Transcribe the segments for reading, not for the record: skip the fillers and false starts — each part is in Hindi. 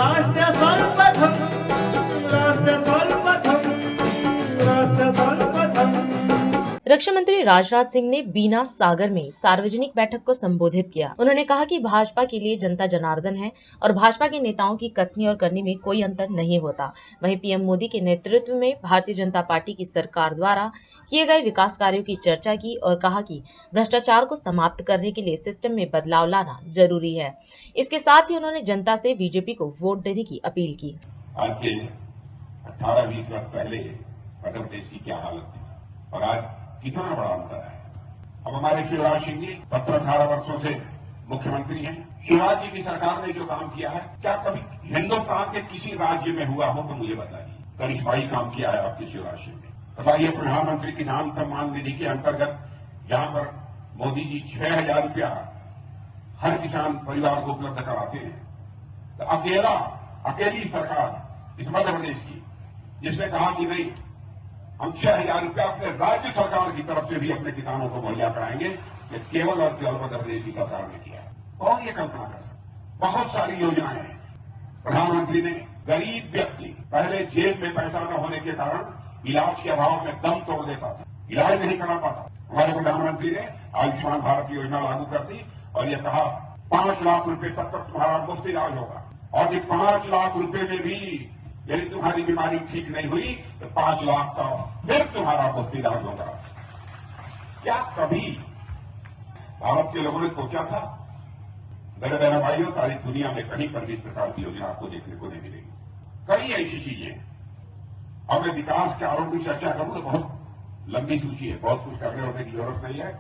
राष्ट्र सर्वप्रथम राष्ट्र सर्वप्रथम राष्ट्र सर्वप्रथम। रक्षा मंत्री राजनाथ सिंह ने बीना सागर में सार्वजनिक बैठक को संबोधित किया। उन्होंने कहा कि भाजपा के लिए जनता जनार्दन है और भाजपा के नेताओं की कथनी और करनी में कोई अंतर नहीं होता। वहीं पीएम मोदी के नेतृत्व में भारतीय जनता पार्टी की सरकार द्वारा किए गए विकास कार्यों की चर्चा की और कहा कि भ्रष्टाचार को समाप्त करने के लिए सिस्टम में बदलाव लाना जरूरी है। इसके साथ ही उन्होंने जनता से बीजेपी को वोट देने की अपील की। आज के 18-20 वर्ष पहले मध्य प्रदेश की क्या हालत थी और आज कितना बड़ा अंतर है। अब हमारे शिवराज सिंह जी 17-18 वर्षों से मुख्यमंत्री हैं। शिवराज जी की सरकार ने जो काम किया है, क्या कभी हिंदुस्तान के किसी राज्य में हुआ हो तो मुझे बताइए। करिश्माई काम किया है आपके शिवराज सिंह ने। बताइए, प्रधानमंत्री किसान सम्मान निधि के अंतर्गत जहां पर मोदी जी 6,000 रुपया हर किसान परिवार को उपलब्ध कराते हैं, तो अकेली सरकार इस मध्य प्रदेश की जिसने कहा कि नहीं, हम 6,000 रुपया अपने राज्य सरकार की तरफ से भी अपने किसानों को मुहैया कराएंगे, ये केवल और केवल मध्य प्रदेश की सरकार ने किया। कौन ये कल्पना कर सकता। बहुत सारी योजनाएं हैं। प्रधानमंत्री ने गरीब व्यक्ति पहले जेब में पैसा न होने के कारण इलाज के अभाव में दम तोड़ देता था, इलाज नहीं करा पाता। हमारे प्रधानमंत्री ने आयुष्मान भारत योजना लागू कर दी और ये कहा 5 लाख रुपए तक तुम्हारा मुफ्त इलाज होगा। और ये 5 लाख रुपए में भी यदि तुम्हारी बीमारी ठीक नहीं हुई तो 5 लाख का फिर तुम्हारा मुफ्त इलाज होगा। क्या कभी भारत के लोगों ने सोचा था? मेरे बहन भाइयों, सारी दुनिया में कहीं पर भी इस प्रकार की योजना आपको देखने को नहीं मिलेगी। कई ऐसी चीजें। अब मैं विकास के आरोप की चर्चा करूं तो बहुत लंबी सूची है, बहुत कुछ करने होने की जरूरत नहीं है।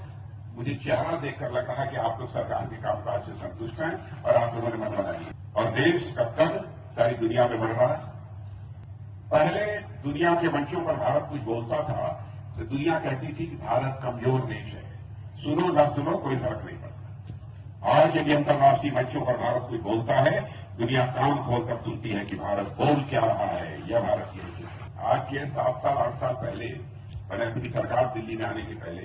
मुझे चेहरा देखकर लग रहा है कि आप लोग सरकार के कामकाज से संतुष्ट हैं और आप लोगों ने मन बनाई है और देश का कद सारी दुनिया में बढ़ रहा है। पहले दुनिया के मंचों पर भारत कुछ बोलता था तो दुनिया कहती थी कि भारत कमजोर देश है, सुनो न सुनो कोई फर्क नहीं पड़ता। आज यदि अंतर्राष्ट्रीय मंचों पर भारत कुछ बोलता है, दुनिया कान खोलकर सुनती है कि भारत बोल क्या रहा है, यह भारत की नीति है। आज के 7 साल 8 साल पहले मैंने अपनी सरकार दिल्ली में आने के पहले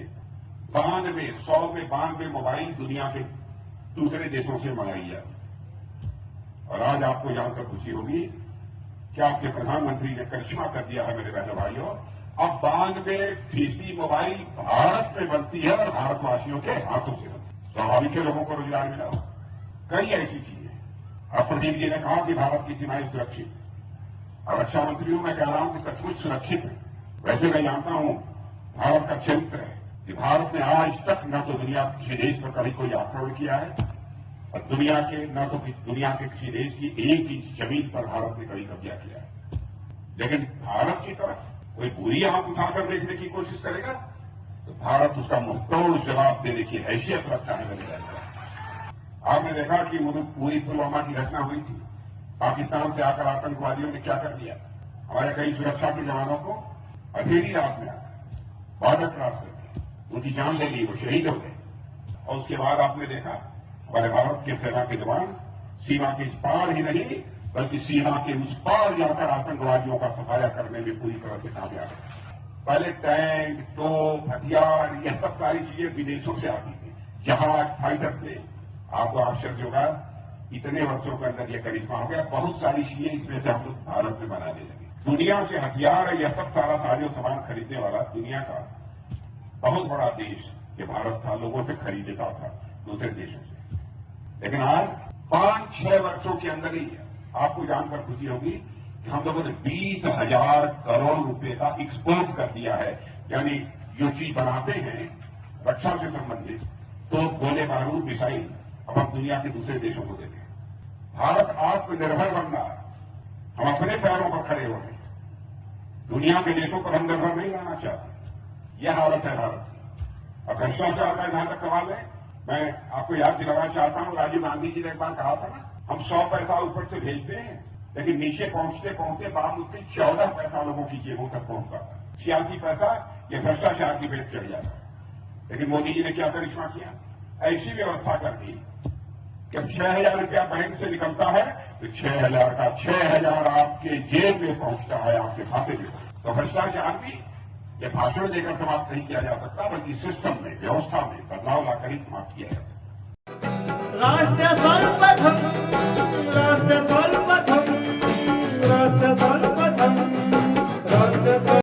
100 में 92 मोबाइल दुनिया के दूसरे देशों से मंगाई जाती। और आज आपको जानकर खुशी होगी कि आपके प्रधानमंत्री ने करिश्मा कर दिया है मेरे बहनों भाइयों। अब 92% मोबाइल भारत में बनती है और भारतवासियों के हाथों से बनती है। स्वाभाविक है लोगों को रोजगार मिला हो। कई ऐसी चीजें। अब प्रदीप जी ने कहा कि भारत की सीमाएं सुरक्षित। और रक्षा मंत्री हूं, मैं कह रहा हूं कि सचमुच सुरक्षित है। वैसे मैं जानता हूं भारत का चरित्र है कि भारत ने आज तक न तो दुनिया के किसी देश पर कभी कोई आक्रमण किया है और दुनिया के किसी देश की 1 इंच जमीन पर भारत ने कभी कब्जा किया है। लेकिन भारत की तरफ कोई बुरी आंख उठाकर देखने की कोशिश करेगा तो भारत उसका मुंहतोड़ जवाब देने की हैसियत रखता है। मेरे आपने देखा कि पूरी पुलवामा की घटना हुई थी। पाकिस्तान से आकर आतंकवादियों ने क्या कर दिया, हमारे कई सुरक्षा के जवानों को अंधेरी रात में आकर बॉर्डर क्रॉस करके उनकी जान ले ली, वो शहीद हो गए। और उसके बाद आपने देखा हमारे भारत के सेना के जवान सीमा के इस पार ही नहीं बल्कि सीमा के उस पार जाकर आतंकवादियों का सफाया करने में पूरी तरह से कामयाब है। पहले टैंक, तोप, हथियार, यह सब सारी चीजें विदेशों से आती थी, जहाज, फाइटर प्लेन। आपको आश्चर्य होगा इतने वर्षों के अंदर यह करिश्मा हो गया। बहुत सारी चीजें इसमें से हम लोग भारत में बनाने लगे। दुनिया से हथियार, यह सब सारा साजो सामान खरीदने वाला दुनिया का बहुत बड़ा देश ये भारत था। लोगों से खरीदता था दूसरे देशों से। लेकिन आज 5-6 वर्षों के अंदर ही आपको जानकर खुशी होगी कि हम लोगों ने 20,000 करोड़ रुपए का एक्सपोर्ट कर दिया है। यानी जो चीज बनाते हैं रक्षा से संबंधित, तो गोले बारूद, मिसाइल, अब हम दुनिया के दूसरे देशों को देते हैं। भारत आत्मनिर्भर बन रहा है। हम अपने पैरों पर खड़े हो रहे हैं। दुनिया के देशों पर हम निर्भर नहीं रहना चाहते। यह हालत है भारत की। और भ्रष्टाचार का जहां तक सवाल है, मैं आपको याद दिलाना चाहता हूं, राजीव गांधी जी ने एक बार कहा था ना, हम 100 पैसा ऊपर से भेजते हैं लेकिन नीचे पहुंचते पहुंचते बामुश्किल 14 पैसा लोगों की जेबों तक पहुंच पाता है। 86 पैसा ये भ्रष्टाचार की भेंट चढ़ जाता है। लेकिन मोदी जी ने क्या करिश्मा किया, ऐसी व्यवस्था कर दी कि 6,000 रुपया बैंक से निकलता है तो 6,000 का 6,000 आपके जेब में पहुंचता है, आपके खाते में। तो भ्रष्टाचार भी ये भाषण देकर समाप्त नहीं किया जा सकता, बल्कि सिस्टम में, व्यवस्था में बदलाव लाकर ही समाप्त किया जा सकता। राष्ट्र सर्वप्रथम राष्ट्र